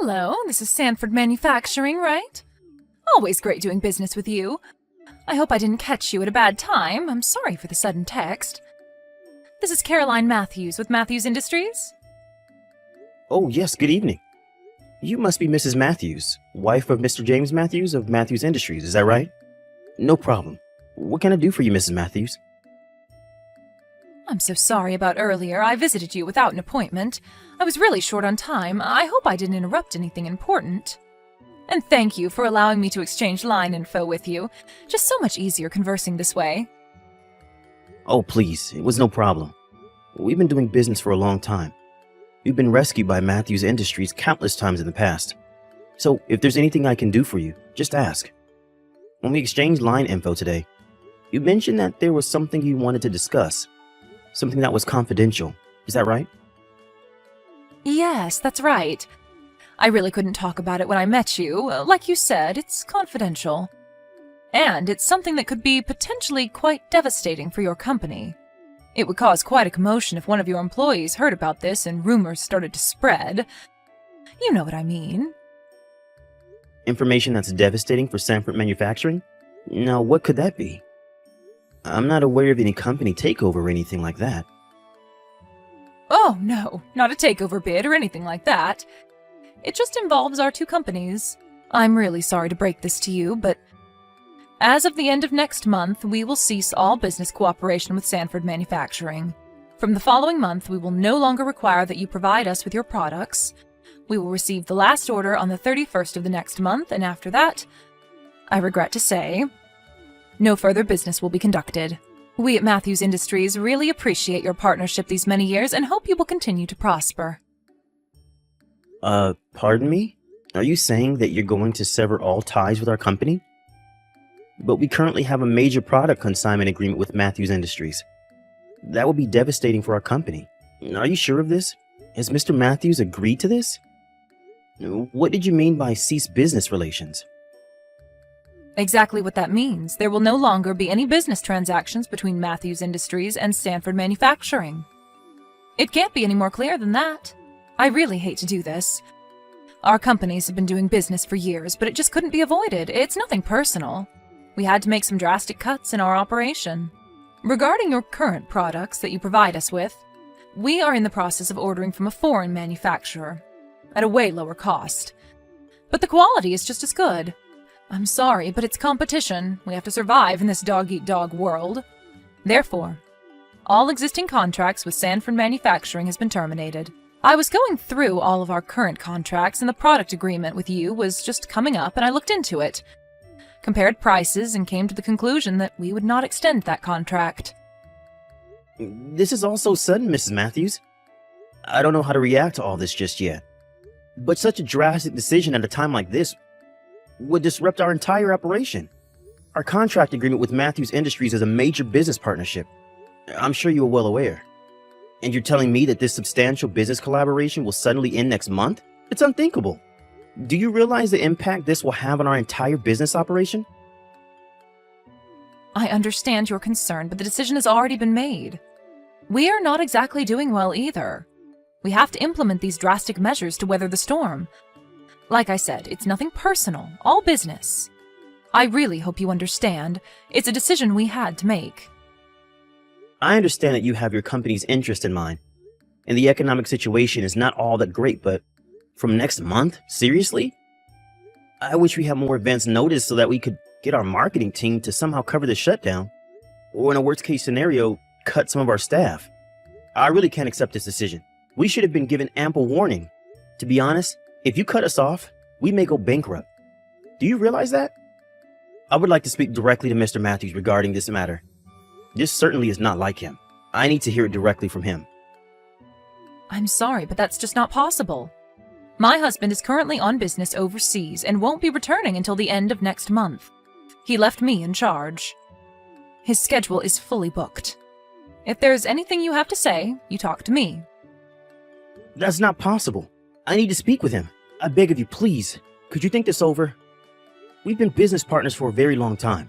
Hello, this is Sanford Manufacturing, right? Always great doing business with you. I hope I didn't catch you at a bad time. I'm sorry for the sudden text. This is Caroline Matthews with Matthews Industries. Oh, yes, good evening. You must be Mrs. Matthews, wife of Mr. James Matthews of Matthews Industries, is that right? No problem. What can I do for you, Mrs. Matthews? I'm so sorry about earlier. I visited you without an appointment. I was really short on time. I hope I didn't interrupt anything important. And thank you for allowing me to exchange line info with you. Just so much easier conversing this way. Oh, please, it was no problem. We've been doing business for a long time. We've been rescued by Matthews Industries countless times in the past. So, if there's anything I can do for you, just ask. When we exchanged line info today, you mentioned that there was something you wanted to discuss. Something that was confidential. Is that right? Yes, that's right. I really couldn't talk about it when I met you. Like you said, it's confidential. And it's something that could be potentially quite devastating for your company. It would cause quite a commotion if one of your employees heard about this and rumors started to spread. You know what I mean. Information that's devastating for Sanford Manufacturing? Now, what could that be? I'm not aware of any company takeover or anything like that. Oh, no, not a takeover bid or anything like that. It just involves our two companies. I'm really sorry to break this to you, but as of the end of next month, we will cease all business cooperation with Sanford Manufacturing. From the following month, we will no longer require that you provide us with your products. We will receive the last order on the 31st of the next month, and after that, I regret to say, no further business will be conducted. We at Matthews Industries really appreciate your partnership these many years and hope you will continue to prosper. Pardon me? Are you saying that you're going to sever all ties with our company? But we currently have a major product consignment agreement with Matthews Industries. That would be devastating for our company. Are you sure of this? Has Mr. Matthews agreed to this? What did you mean by cease business relations? Exactly what that means. There will no longer be any business transactions between Matthews Industries and Sanford Manufacturing. It can't be any more clear than that. I really hate to do this. Our companies have been doing business for years, but it just couldn't be avoided. It's nothing personal. We had to make some drastic cuts in our operation. Regarding your current products that you provide us with, we are in the process of ordering from a foreign manufacturer at a way lower cost. But the quality is just as good. I'm sorry, but it's competition. We have to survive in this dog-eat-dog world. Therefore, all existing contracts with Sanford Manufacturing has been terminated. I was going through all of our current contracts, and the product agreement with you was just coming up, and I looked into it, compared prices, and came to the conclusion that we would not extend that contract. This is all so sudden, Mrs. Matthews. I don't know how to react to all this just yet. But such a drastic decision at a time like this would disrupt our entire operation. Our contract agreement with Matthews Industries is a major business partnership. I'm sure you are well aware. And you're telling me that this substantial business collaboration will suddenly end next month? It's unthinkable. Do you realize the impact this will have on our entire business operation? I understand your concern, but the decision has already been made. We are not exactly doing well either. We have to implement these drastic measures to weather the storm. Like I said, it's nothing personal, all business. I really hope you understand. It's a decision we had to make. I understand that you have your company's interest in mind, and the economic situation is not all that great, but from next month? Seriously? I wish we had more advance notice so that we could get our marketing team to somehow cover the shutdown, or in a worst case scenario, cut some of our staff. I really can't accept this decision. We should have been given ample warning. To be honest, if you cut us off, we may go bankrupt. Do you realize that? I would like to speak directly to Mr. Matthews regarding this matter. This certainly is not like him. I need to hear it directly from him. I'm sorry, but that's just not possible. My husband is currently on business overseas and won't be returning until the end of next month. He left me in charge. His schedule is fully booked. If there's anything you have to say, you talk to me. That's not possible. I need to speak with him. I beg of you, please. Could you think this over? We've been business partners for a very long time.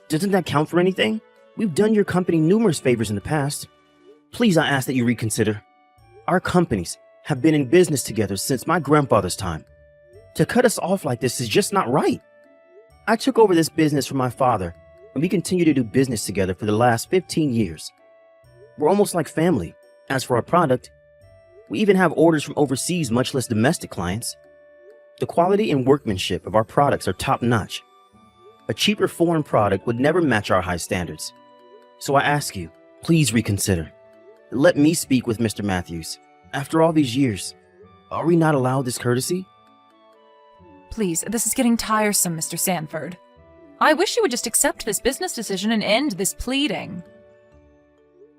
Doesn't that count for anything? We've done your company numerous favors in the past. Please, I ask that you reconsider. Our companies have been in business together since my grandfather's time. To cut us off like this is just not right. I took over this business from my father, and we continue to do business together for the last 15 years. We're almost like family. As for our product, we even have orders from overseas, much less domestic clients. The quality and workmanship of our products are top-notch. A cheaper foreign product would never match our high standards. So I ask you, please reconsider. Let me speak with Mr. Matthews. After all these years, are we not allowed this courtesy? Please, this is getting tiresome, Mr. Sanford. I wish you would just accept this business decision and end this pleading.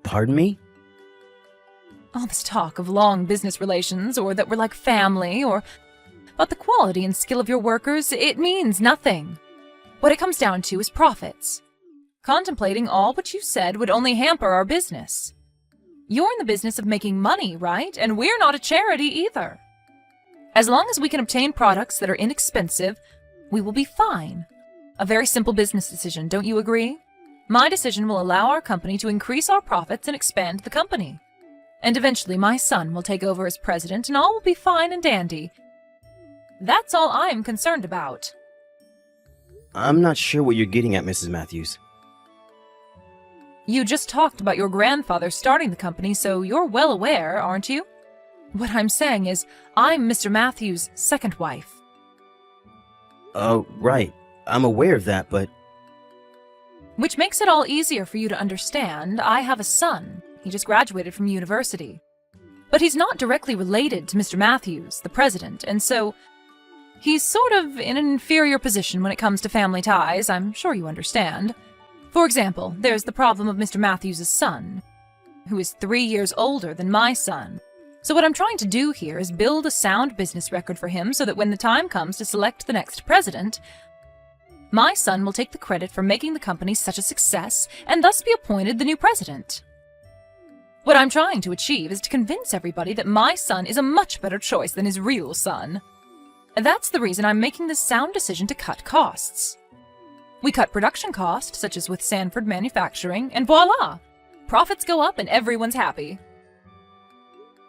Pardon me? All this talk of long business relations, or that we're like family, or about the quality and skill of your workers, it means nothing. What it comes down to is profits. Contemplating all what you said would only hamper our business. You're in the business of making money, right? And we're not a charity either. As long as we can obtain products that are inexpensive, we will be fine. A very simple business decision, don't you agree? My decision will allow our company to increase our profits and expand the company. And eventually my son will take over as president and all will be fine and dandy. That's all I'm concerned about. I'm not sure what you're getting at, Mrs. Matthews. You just talked about your grandfather starting the company, so you're well aware, aren't you? What I'm saying is, I'm Mr. Matthews' second wife. Right. I'm aware of that, but... Which makes it all easier for you to understand. I have a son. He just graduated from university. But he's not directly related to Mr. Matthews, the president, and so he's sort of in an inferior position when it comes to family ties, I'm sure you understand. For example, there's the problem of Mr. Matthews' son, who is 3 years older than my son. So what I'm trying to do here is build a sound business record for him so that when the time comes to select the next president, my son will take the credit for making the company such a success and thus be appointed the new president. What I'm trying to achieve is to convince everybody that my son is a much better choice than his real son. And that's the reason I'm making this sound decision to cut costs. We cut production costs, such as with Sanford Manufacturing, and voila! Profits go up and everyone's happy.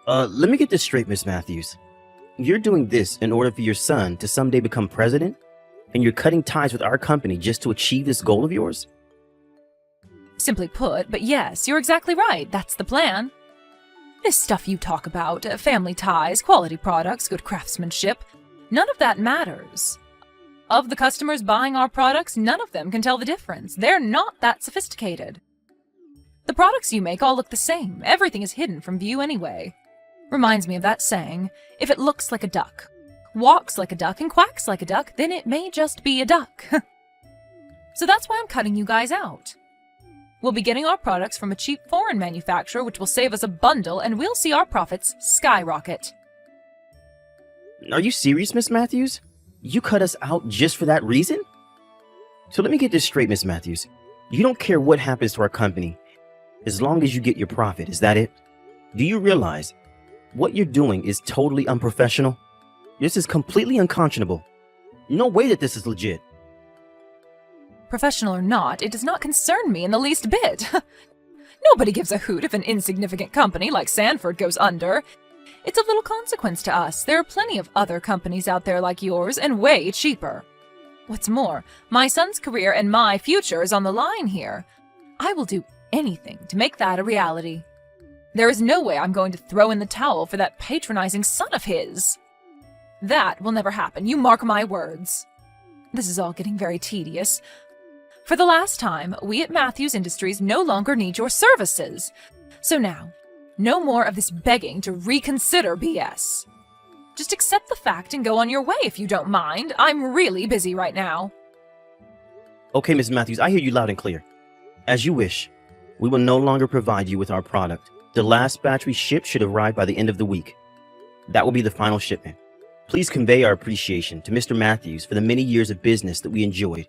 Let me get this straight, Miss Matthews. You're doing this in order for your son to someday become president? And you're cutting ties with our company just to achieve this goal of yours? Simply put, but yes, you're exactly right. That's the plan. This stuff you talk about, family ties, quality products, good craftsmanship, none of that matters. Of the customers buying our products, none of them can tell the difference. They're not that sophisticated. The products you make all look the same. Everything is hidden from view anyway. Reminds me of that saying, if it looks like a duck, walks like a duck, and quacks like a duck, then it may just be a duck. So that's why I'm cutting you guys out. We'll be getting our products from a cheap foreign manufacturer, which will save us a bundle, and we'll see our profits skyrocket. Are you serious, Miss Matthews? You cut us out just for that reason? So let me get this straight, Miss Matthews. You don't care what happens to our company, as long as you get your profit, is that it? Do you realize what you're doing is totally unprofessional? This is completely unconscionable. No way that this is legit. Professional or not, it does not concern me in the least bit. Nobody gives a hoot if an insignificant company like Sanford goes under. It's of little consequence to us. There are plenty of other companies out there like yours, and way cheaper. What's more, my son's career and my future is on the line here. I will do anything to make that a reality. There is no way I'm going to throw in the towel for that patronizing son of his. That will never happen, you mark my words. This is all getting very tedious. For the last time, we at Matthews Industries no longer need your services. So now, no more of this begging to reconsider BS. Just accept the fact and go on your way if you don't mind. I'm really busy right now. Okay, Ms. Matthews, I hear you loud and clear. As you wish. We will no longer provide you with our product. The last batch we shipped should arrive by the end of the week. That will be the final shipment. Please convey our appreciation to Mr. Matthews for the many years of business that we enjoyed,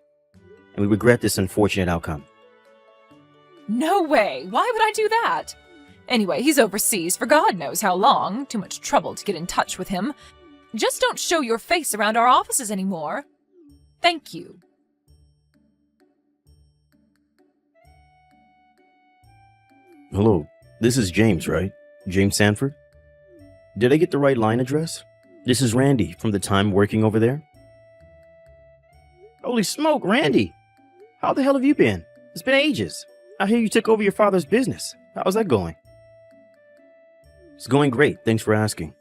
and we regret this unfortunate outcome. No way! Why would I do that? Anyway, he's overseas for God knows how long. Too much trouble to get in touch with him. Just don't show your face around our offices anymore. Thank you. Hello, this is James, right? James Sanford? Did I get the right line address? This is Randy from the time working over there. Holy smoke, Randy! How the hell have you been? It's been ages. I hear you took over your father's business. How's that going? It's going great, thanks for asking.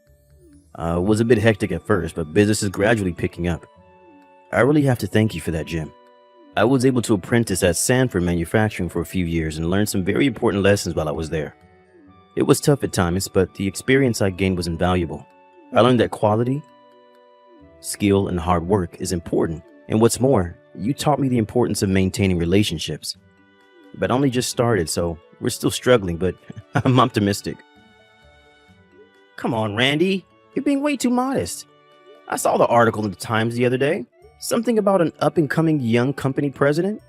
It was a bit hectic at first, but business is gradually picking up. I really have to thank you for that, Jim. I was able to apprentice at Sanford Manufacturing for a few years and learned some very important lessons while I was there. It was tough at times, but the experience I gained was invaluable. I learned that quality, skill, and hard work is important. And what's more, you taught me the importance of maintaining relationships. But I only just started, so we're still struggling, but I'm optimistic. Come on, Randy. You're being way too modest. I saw the article in the Times the other day. Something about an up-and-coming young company president.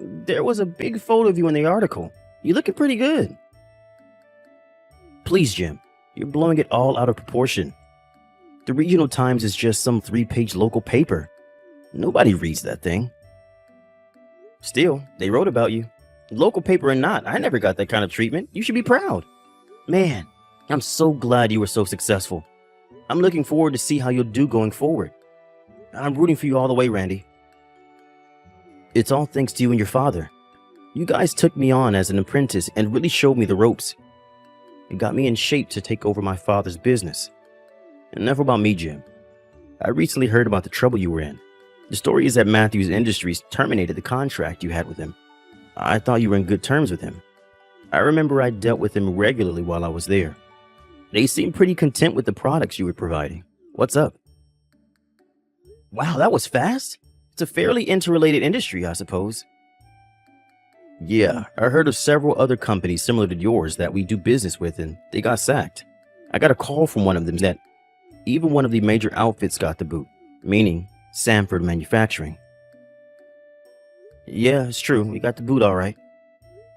There was a big photo of you in the article. You're looking pretty good. Please, Jim. You're blowing it all out of proportion. The Regional Times is just some 3-page local paper. Nobody reads that thing. Still, they wrote about you. Local paper or not, I never got that kind of treatment. You should be proud. Man, I'm so glad you were so successful. I'm looking forward to see how you'll do going forward. I'm rooting for you all the way, Randy. It's all thanks to you and your father. You guys took me on as an apprentice and really showed me the ropes. It got me in shape to take over my father's business. Enough about me, Jim. I recently heard about the trouble you were in. The story is that Matthews Industries terminated the contract you had with him. I thought you were in good terms with him. I remember I dealt with him regularly while I was there. They seemed pretty content with the products you were providing. What's up? Wow, that was fast. It's a fairly interrelated industry, I suppose. Yeah, I heard of several other companies similar to yours that we do business with and they got sacked. I got a call from one of them that even one of the major outfits got the boot, meaning Sanford Manufacturing. Yeah, it's true. We got the boot all right.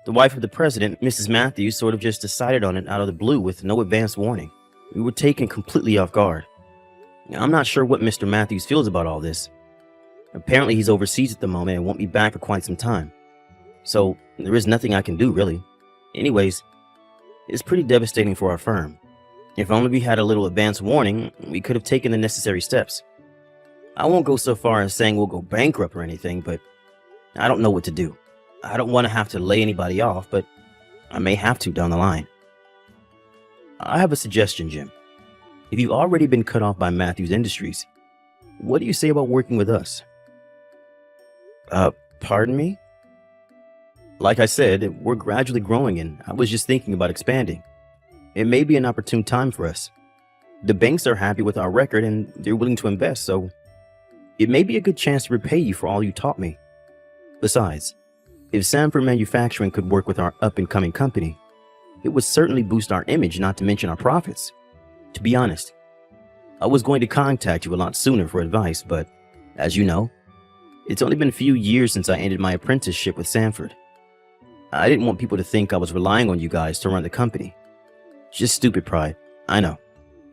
The wife of the president, Mrs. Matthews, sort of just decided on it out of the blue with no advance warning. We were taken completely off guard. I'm not sure what Mr. Matthews feels about all this. Apparently he's overseas at the moment and won't be back for quite some time. So there is nothing I can do, really. Anyways, it's pretty devastating for our firm. If only we had a little advance warning, we could have taken the necessary steps. I won't go so far as saying we'll go bankrupt or anything, but I don't know what to do. I don't want to have to lay anybody off, but I may have to down the line. I have a suggestion, Jim. If you've already been cut off by Matthews Industries, what do you say about working with us? Pardon me? Like I said, we're gradually growing and I was just thinking about expanding. It may be an opportune time for us. The banks are happy with our record and they're willing to invest, so it may be a good chance to repay you for all you taught me. Besides, if Sanford Manufacturing could work with our up-and-coming company, it would certainly boost our image, not to mention our profits. To be honest, I was going to contact you a lot sooner for advice, but as you know, it's only been a few years since I ended my apprenticeship with Sanford. I didn't want people to think I was relying on you guys to run the company. Just stupid pride, I know.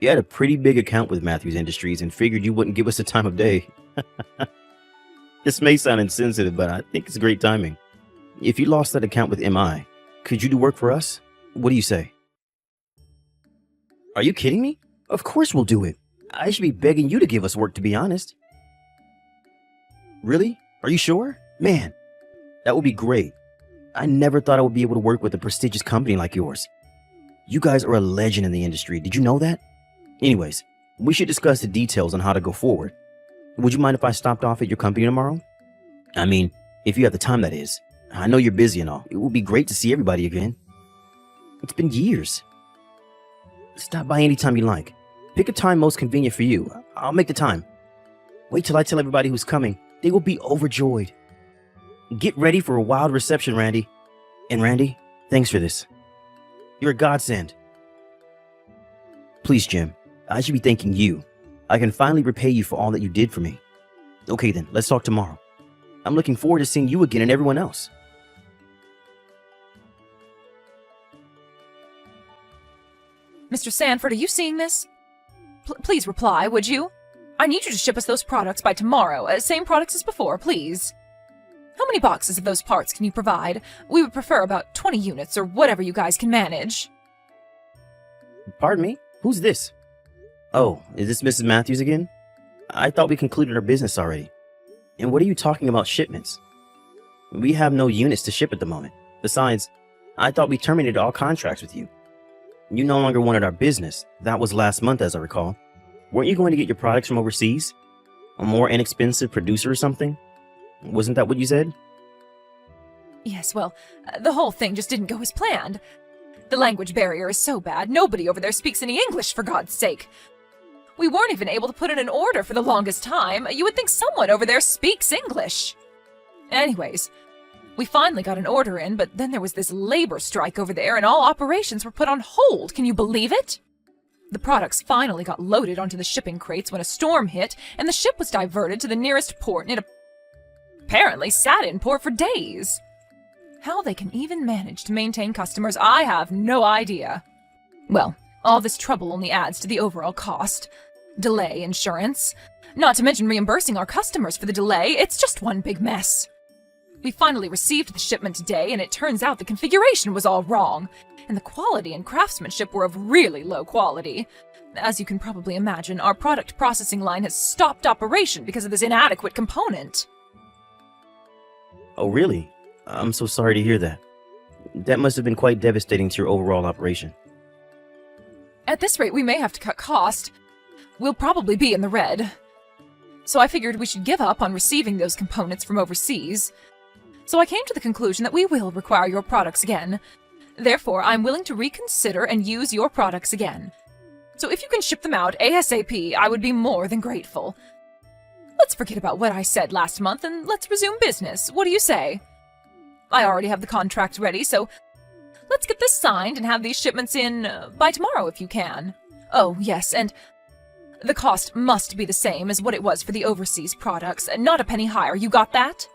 You had a pretty big account with Matthews Industries and figured you wouldn't give us the time of day. This may sound insensitive, but I think it's great timing. If you lost that account with MI, could you do work for us? What do you say? Are you kidding me? Of course we'll do it. I should be begging you to give us work, to be honest. Really? Are you sure? Man, that would be great. I never thought I would be able to work with a prestigious company like yours. You guys are a legend in the industry. Did you know that? Anyways, we should discuss the details on how to go forward. Would you mind if I stopped off at your company tomorrow? I mean, if you have the time, that is. I know you're busy and all. It would be great to see everybody again. It's been years. Stop by anytime you like. Pick a time most convenient for you. I'll make the time. Wait till I tell everybody who's coming. They will be overjoyed. Get ready for a wild reception, Randy. And Randy, thanks for this. You're a godsend. Please, Jim, I should be thanking you. I can finally repay you for all that you did for me. Okay then, let's talk tomorrow. I'm looking forward to seeing you again and everyone else. Mr. Sanford, are you seeing this? Please reply, would you? I need you to ship us those products by tomorrow. Same products as before, please. How many boxes of those parts can you provide? We would prefer about 20 units or whatever you guys can manage. Pardon me? Who's this? Oh, is this Mrs. Matthews again? I thought we concluded our business already. And what are you talking about shipments? We have no units to ship at the moment. Besides, I thought we terminated all contracts with you. You no longer wanted our business. That was last month, as I recall. Weren't you going to get your products from overseas? A more inexpensive producer or something? Wasn't that what you said? Yes, well, the whole thing just didn't go as planned. The language barrier is so bad, nobody over there speaks any English, for God's sake. We weren't even able to put in an order for the longest time. You would think someone over there speaks English. Anyways, we finally got an order in, but then there was this labor strike over there and all operations were put on hold. Can you believe it? The products finally got loaded onto the shipping crates when a storm hit, and the ship was diverted to the nearest port, and it apparently sat in port for days. How they can even manage to maintain customers, I have no idea. Well, all this trouble only adds to the overall cost. Delay insurance. Not to mention reimbursing our customers for the delay, it's just one big mess. We finally received the shipment today, and it turns out the configuration was all wrong, and the quality and craftsmanship were of really low quality. As you can probably imagine, our product processing line has stopped operation because of this inadequate component. Oh, really? I'm so sorry to hear that. That must have been quite devastating to your overall operation. At this rate, we may have to cut cost. We'll probably be in the red. So I figured we should give up on receiving those components from overseas. So I came to the conclusion that we will require your products again. Therefore, I'm willing to reconsider and use your products again. So if you can ship them out ASAP, I would be more than grateful. Let's forget about what I said last month and let's resume business. What do you say? I already have the contract ready, so let's get this signed and have these shipments in by tomorrow if you can. Oh, yes, and the cost must be the same as what it was for the overseas products, not a penny higher. You got that?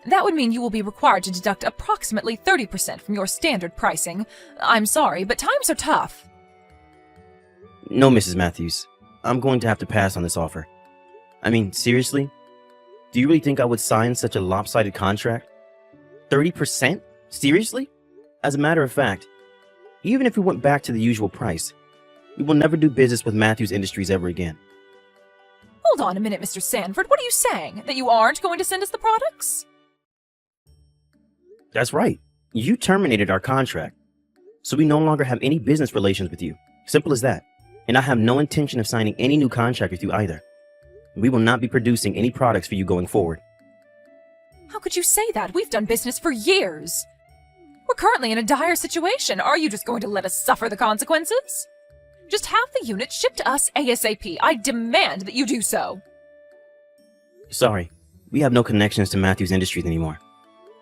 That would mean you will be required to deduct approximately 30% from your standard pricing. I'm sorry, but times are tough. No, Mrs. Matthews. I'm going to have to pass on this offer. I mean, seriously? Do you really think I would sign such a lopsided contract? 30%? Seriously? As a matter of fact, even if we went back to the usual price, we will never do business with Matthews Industries ever again. Hold on a minute, Mr. Sanford. What are you saying? That you aren't going to send us the products? That's right. You terminated our contract, so we no longer have any business relations with you. Simple as that. And I have no intention of signing any new contract with you either. We will not be producing any products for you going forward. How could you say that? We've done business for years. We're currently in a dire situation. Are you just going to let us suffer the consequences? Just have the unit shipped to us ASAP. I demand that you do so. Sorry, we have no connections to Matthews Industries anymore.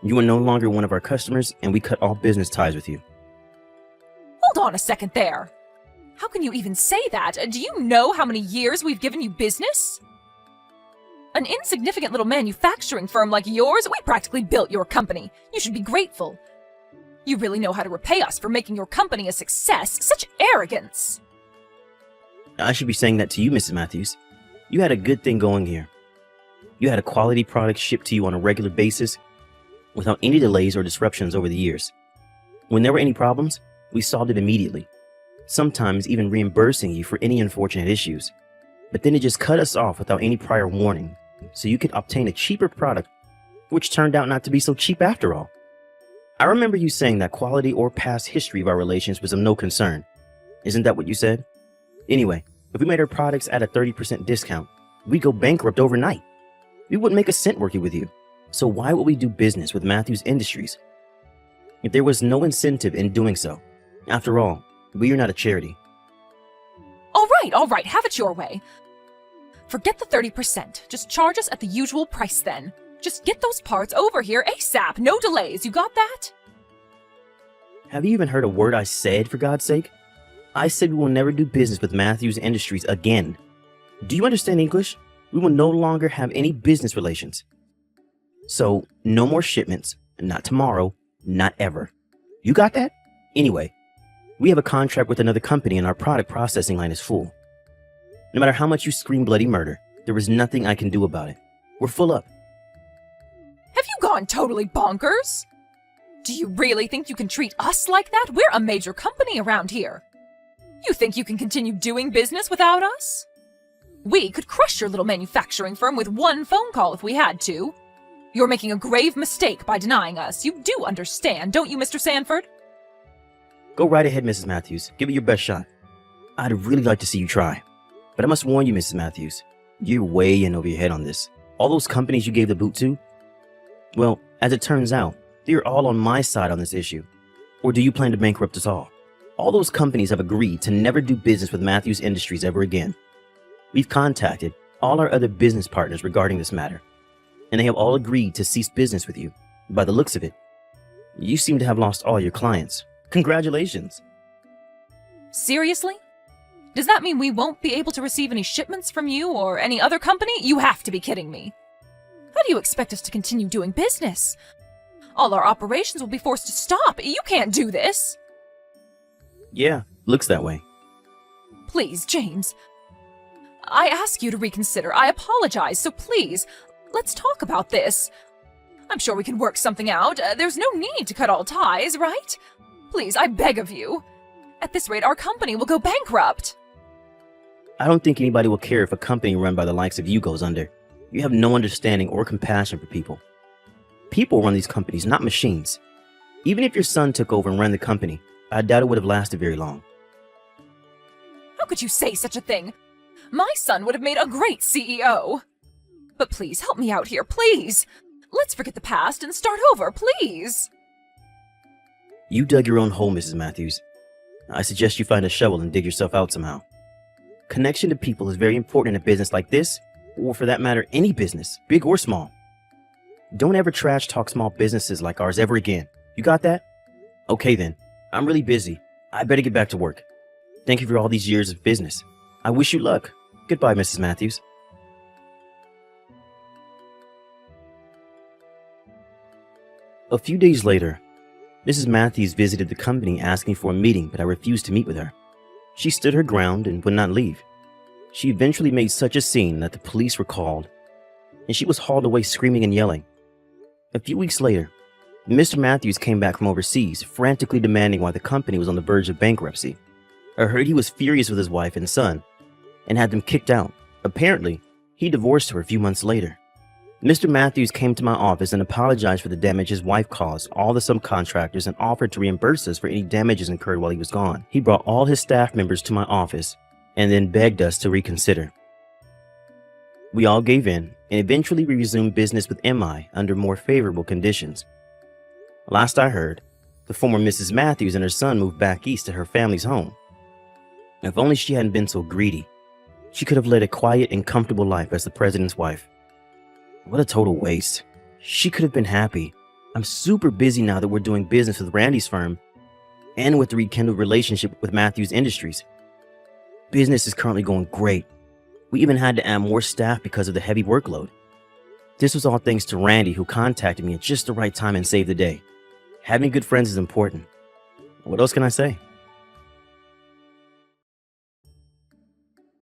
You are no longer one of our customers, and we cut all business ties with you. Hold on a second there. How can you even say that? Do you know how many years we've given you business? An insignificant little manufacturing firm like yours, we practically built your company. You should be grateful. You really know how to repay us for making your company a success. Such arrogance. I should be saying that to you, Mrs. Matthews. You had a good thing going here. You had a quality product shipped to you on a regular basis without any delays or disruptions over the years. When there were any problems, we solved it immediately, sometimes even reimbursing you for any unfortunate issues. But then it just cut us off without any prior warning, so you could obtain a cheaper product, which turned out not to be so cheap after all. I remember you saying that quality or past history of our relations was of no concern. Isn't that what you said? Anyway, if we made our products at a 30% discount, we'd go bankrupt overnight. We wouldn't make a cent working with you. So why would we do business with Matthews Industries if there was no incentive in doing so? After all, we are not a charity. All right, have it your way. Forget the 30%. Just charge us at the usual price then. Just get those parts over here ASAP. No delays. You got that? Have you even heard a word I said, for God's sake? I said we will never do business with Matthews Industries again. Do you understand English? We will no longer have any business relations. So, no more shipments. Not tomorrow. Not ever. You got that? Anyway, we have a contract with another company and our product processing line is full. No matter how much you scream bloody murder, there is nothing I can do about it. We're full up. Have you gone totally bonkers? Do you really think you can treat us like that? We're a major company around here. You think you can continue doing business without us? We could crush your little manufacturing firm with one phone call if we had to. You're making a grave mistake by denying us. You do understand, don't you, Mr. Sanford? Go right ahead, Mrs. Matthews. Give it your best shot. I'd really like to see you try. But I must warn you, Mrs. Matthews, you're way in over your head on this. All those companies you gave the boot to? Well, as it turns out, they're all on my side on this issue. Or do you plan to bankrupt us all? All those companies have agreed to never do business with Matthews Industries ever again. We've contacted all our other business partners regarding this matter, and they have all agreed to cease business with you. By the looks of it, you seem to have lost all your clients. Congratulations. Seriously? Does that mean we won't be able to receive any shipments from you or any other company? You have to be kidding me. How do you expect us to continue doing business? All our operations will be forced to stop. You can't do this. Yeah, looks that way. Please, James. I ask you to reconsider. I apologize, so please, let's talk about this. I'm sure we can work something out. There's no need to cut all ties, right? Please, I beg of you. At this rate, our company will go bankrupt. I don't think anybody will care if a company run by the likes of you goes under. You have no understanding or compassion for people. People run these companies, not machines. Even if your son took over and ran the company, I doubt it would have lasted very long. How could you say such a thing? My son would have made a great CEO. But please, help me out here, please. Let's forget the past and start over, please. You dug your own hole, Mrs. Matthews. I suggest you find a shovel and dig yourself out somehow. Connection to people is very important in a business like this, or for that matter, any business, big or small. Don't ever trash talk small businesses like ours ever again. You got that? Okay then. I'm really busy. I better get back to work. Thank you for all these years of business. I wish you luck. Goodbye, Mrs. Matthews. A few days later, Mrs. Matthews visited the company asking for a meeting, but I refused to meet with her. She stood her ground and would not leave. She eventually made such a scene that the police were called, and she was hauled away screaming and yelling. A few weeks later, Mr. Matthews came back from overseas, frantically demanding why the company was on the verge of bankruptcy. I heard he was furious with his wife and son, and had them kicked out. Apparently, he divorced her a few months later. Mr. Matthews came to my office and apologized for the damage his wife caused all the subcontractors and offered to reimburse us for any damages incurred while he was gone. He brought all his staff members to my office and then begged us to reconsider. We all gave in, and eventually we resumed business with MI under more favorable conditions. Last I heard, the former Mrs. Matthews and her son moved back east to her family's home. If only she hadn't been so greedy, she could have led a quiet and comfortable life as the president's wife. What a total waste. She could have been happy. I'm super busy now that we're doing business with Randy's firm and with the rekindled relationship with Matthews Industries. Business is currently going great. We even had to add more staff because of the heavy workload. This was all thanks to Randy, who contacted me at just the right time and saved the day. Having good friends is important. What else can I say?